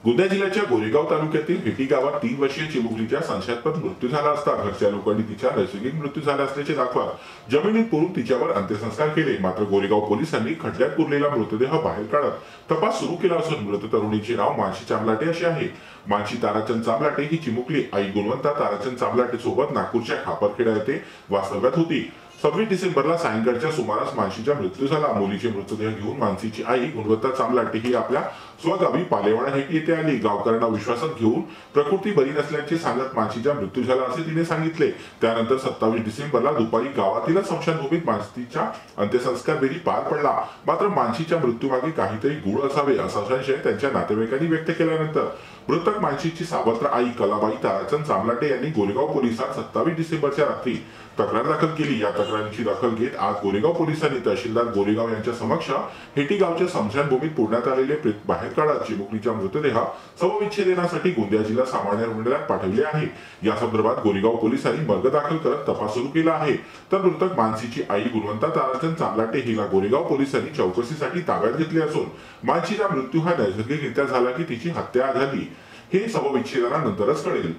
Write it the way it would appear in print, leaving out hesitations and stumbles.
गोंदिया जिल्ह्याच्या गोरेगाव तालुक्यातील हेटी गावात 3 वर्षीय चिमुकलीचा संशयास्पद मृत्यू झाला असता घरच्या लोकांनी तिचा नैसर्गिक मृत्यू झाला असल्याचे दाखवत जमिनीत पुरून तिच्यावर अंत्यसंस्कार केले। मात्र गोरेगाव पोलिसांनी खड्ड्यात पुरलेला मृतदेह बाहेर काढत तपास सुरू केला असून मृत तरुणीचे नाव मानसी चामलाटे असे आहे। मानसी ताराचंद चामलाटे ही चिमुकली आई गुणवंता ताराचंद चामलाटे सोबत नागपूरच्या खापरखेडा येथे वास्तव्यात होती। 26 डिसेंबरला सायंकाळच्या सुमारास मानसीचा मृत्यू झाला। मुलीचे मृतदेह घेऊन मानसीची आई गुणवंता चामलाटे ही आपल्या स्वगावी पालेवाडा हेटी येथे आली। गावकऱ्यांना विश्वासात घेऊन प्रकृती बरी नसल्याचे सांगत मानसीचा मृत्यू झाला असे तिने सांगितले। त्यानंतर 27 डिसेंबरला दुपारी गावातील स्मशानभूमीत मानसीचा अंत्यसंस्कार विधी पार पडला। मात्र मानसीच्या मृत्यूमागे काहीतरी गूढ असावे असा संशय त्यांच्या नातेवाईकांनी व्यक्त केल्यानंतर मृतक मानसीची सावत्र आई कलाबाई ताराचंद चामलाटे यांनी गोरेगाव पोलिसात 27 डिसेंबरच्या रात्री तक्रार दाखल केली। या तक्रारीची दखल घेत आज गोरेगाव पोलिसांनी तहसीलदार गोरेगाव यांच्या समक्ष हेटी गावच्या स्मशानभूमीत पुरण्यात आलेले प्रेत बाहेर काढत चिमुकलीचा मृतदेह शवविच्छेदनासाठी गोंदिया जिल्हा सामान्य रुग्णालयात पाठविले आहे। या संदर्भात गोरेगाव पोलिसांनी मर्ग दाखल करत तपास सुरू केला आहे। तर मृतक मानसीची आई गुणवंता ताराचंद चामलाटे हिला गोरेगाव पोलिसांनी चौकशीसाठी ताब्यात घेतले असून मानसीचा मृत्यू हा नैसर्गिकरित्या झाला की तिची हत्या झाली हे शवविच्छेदनानंतरच कळेल।